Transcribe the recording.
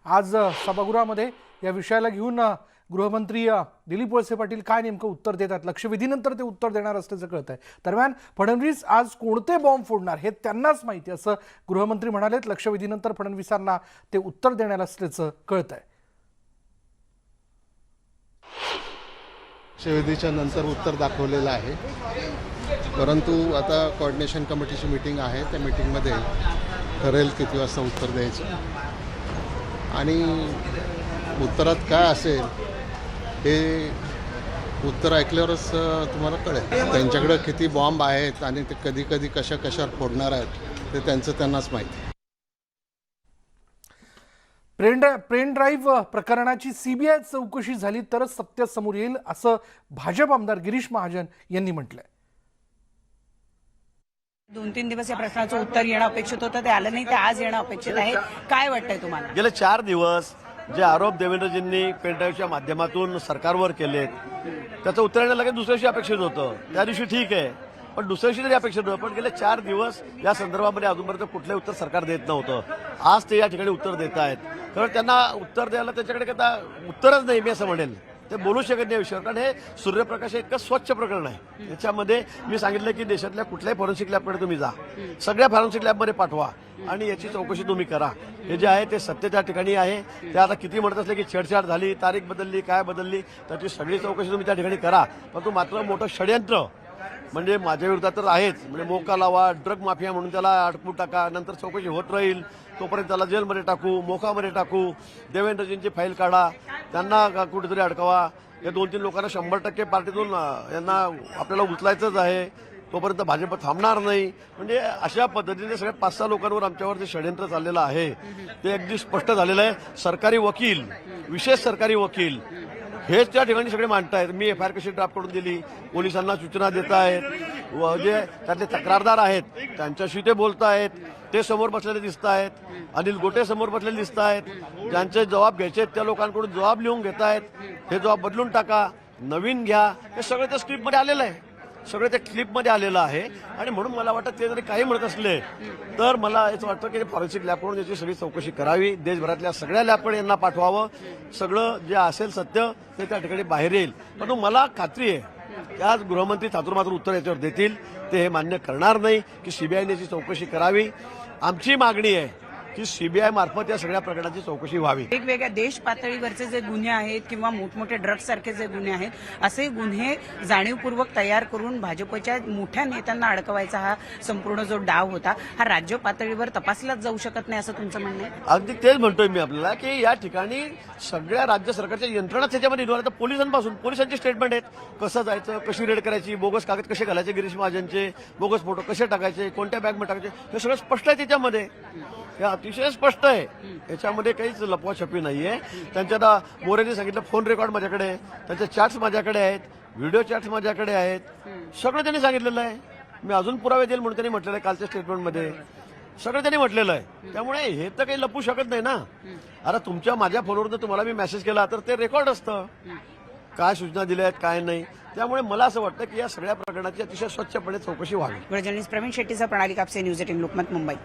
आज सभागृहामध्ये या विषयाला घेऊन गृहमंत्री दिलीप वळसे पाटील काय नेमकं उत्तर देतात, लक्षवेधीनंतर ते उत्तर देणार असल्याचं कळतंय। दरम्यान फडणवीस आज कोणते बॉम्ब फोडणार हे त्यांनाच माहिती असं गृहमंत्री म्हणालेत। लक्षवेधीनंतर फडणवीसांना ते उत्तर देणार असल्याचं कळतंय। लक्षवेधीच्या नंतर उत्तर दाखवलेलं आहे, परंतु आता कोऑर्डिनेशन कमिटीची मीटिंग आहे, त्या मीटिंगमध्ये ठरेल किती वाजता उत्तर द्यायचं आणि उत्तरात काय असेल हे उत्तर ऐकल्यावरच तुम्हाला कळेल। त्यांच्याकडे किती बॉम्ब आहेत आणि ते कधी कधी कशावर फोडणार आहेत ते त्यांनाच माहिती। पेन ड्राईव्ह प्रकरणाची सीबीआय चौकशी झाली तरच सत्य समोर येईल असं भाजप आमदार गिरीश महाजन यांनी म्हटलंय। 2-3 दिवस या प्रश्नाचं उत्तर येणं अपेक्षित होतं, ते आलं नाही, ते आज येणं अपेक्षित आहे। काय वाटतंय तुम्हाला? गेले 4 दिवस जे आरोप देवेंद्रजींनी पेनड्राईव्हच्या माध्यमातून सरकारवर केलेत त्याचं उत्तर येणं लगेच दुसऱ्या दिवशी अपेक्षित होतं। त्या दिवशी ठीक आहे, पण दुसऱ्या दिवशी तरी अपेक्षित होतं, पण गेले 4 दिवस या संदर्भामध्ये अजूनपर्यंत कुठलंही उत्तर सरकार देत नव्हतं। आज ते या ठिकाणी उत्तर देत आहेत, कारण त्यांना उत्तर द्यायला त्याच्याकडे आता उत्तरच नाही, मी असं म्हणेल। ते बोलू शकत नाही विषयावर, कारण हे सूर्यप्रकाश इतकं स्वच्छ प्रकरण आहे। याच्यामध्ये मी सांगितलं की देशातल्या कुठल्याही फॉरेन्सिक लॅबकडे तुम्ही जा, सगळ्या फॉरेन्सिक लॅबमध्ये पाठवा आणि याची चौकशी तुम्ही करा। हे जे आहे ते सत्य त्या ठिकाणी आहे। ते आता किती म्हणत असले की छेडछाड झाली, तारीख बदलली, काय बदलली, त्याची सगळी चौकशी तुम्ही त्या ठिकाणी करा। परंतु मात्र मोठं षडयंत्र म्हणजे माझ्या विरोधात तर आहेच, म्हणजे मोका लावा, ड्रग माफिया म्हणून त्याला अडकून टाका, नंतर चौकशी होत राहील, तोपर्यंत त्याला जेलमध्ये टाकू, मोकामध्ये टाकू, देवेंद्रजींची फाईल काढा, त्यांना कुठेतरी अडकवा। या 2-3 लोकांना 100% पार्टीतून यांना आपल्याला उचलायचंच आहे, तोपर्यंत भाजप थांबणार नाही। म्हणजे अशा पद्धतीने सगळ्या 5-6 लोकांवर आमच्यावर जे षडयंत्र चाललेलं आहे ते अगदी स्पष्ट झालेलं आहे। सरकारी वकील, विशेष सरकारी वकील हेच त्या ठिकाणी सगळे मांडतायत। मी एफआयआर कशी ड्राफ्ट करून दिली, पोलिसांना सूचना देत आहेत, जे त्यातले तक्रारदार आहेत त्यांच्याशी ते बोलत आहेत, ते समोर बसलेले दिसत आहेत, अनिल गोटे समोर बसलेले दिसत आहेत, ज्यांचे जबाब घ्यायचे त्या लोकांकडून जबाब लिहून घेत आहेत। हे जबाब बदलून टाका, नवीन घ्या, हे सगळं त्या स्क्रिप्टमध्ये आलेलं आहे, सगळं त्या क्लिपमध्ये आलेलं आहे। आणि म्हणून मला वाटतं ते जरी काही म्हणत असले तर मला असं वाटतं की फॉरेन्सिक लॅबकडून याची सगळी चौकशी करावी, देशभरातल्या सगळ्या लॅबकडे यांना पाठवावं, सगळं जे असेल सत्य ते त्या ठिकाणी बाहेर येईल। परंतु मला खात्री आहे की आज गृहमंत्री थातुरमातुर उत्तर याच्यावर देतील, ते हे मान्य करणार नाही की सीबीआयने याची चौकशी करावी। आमची मागणी आहे की सीबीआय मार्फत या सगळ्या प्रकरणाची चौकशी व्हावी। वेगवेगळ्या देश पातळीवरचे जे गुन्हे आहेत किंवा मोठमोठे ड्रग्ज सारखे जे गुन्हे आहेत, असे गुन्हे जाणीवपूर्वक तयार करून भाजपच्या मोठ्या नेत्यांना अडकवायचा हा संपूर्ण जो डाव होता, हा राज्य पातळीवर तपासलाच जाऊ शकत नाही असं तुमचं म्हणणं आहे? अगदी तेच म्हणतोय मी आपल्याला की या ठिकाणी सगळ्या राज्य सरकारच्या यंत्रणा त्याच्यामध्ये इन्व्हॉल्व आहेत। पोलिसांपासून पोलिसांची स्टेटमेंट आहेत, कसं जायचं, कशी रेड करायची, बोगस कागद कसे घालायचे, गिरीश महाजनचे बोगस फोटो कसे टाकायचे, कोणत्या बॅगमध्ये टाकायचे, हे सगळं स्पष्ट आहे त्याच्यामध्ये, हे अतिशय स्पष्ट आहे। याच्यामध्ये काहीच लपवाछपी नाहीये। त्यांच्या मोरेने सांगितलं फोन रेकॉर्ड माझ्याकडे आहे, त्यांच्या चॅट्स माझ्याकडे आहेत, व्हिडिओ चॅट्स माझ्याकडे आहेत, सगळं त्यांनी सांगितलेलं आहे। मी अजून पुरावे देईल म्हणून त्यांनी म्हटलेलं आहे कालच्या स्टेटमेंटमध्ये, सगळं त्यांनी म्हटलेलं आहे। त्यामुळे हे तर काही लपू शकत नाही ना। आता तुमच्या माझ्या फोनवर तुम्हाला मी मेसेज केला तर ते रेकॉर्ड असतं, काय सूचना दिल्या आहेत काय नाही। त्यामुळे मला असं वाटतं की या सगळ्या प्रकरणाची अतिशय स्वच्छपणे चौकशी व्हावी। जर्नलिस्ट प्रवीण शेट्टीचा, प्रणाली कापसे, न्यूज 18 लोकमत, मुंबई।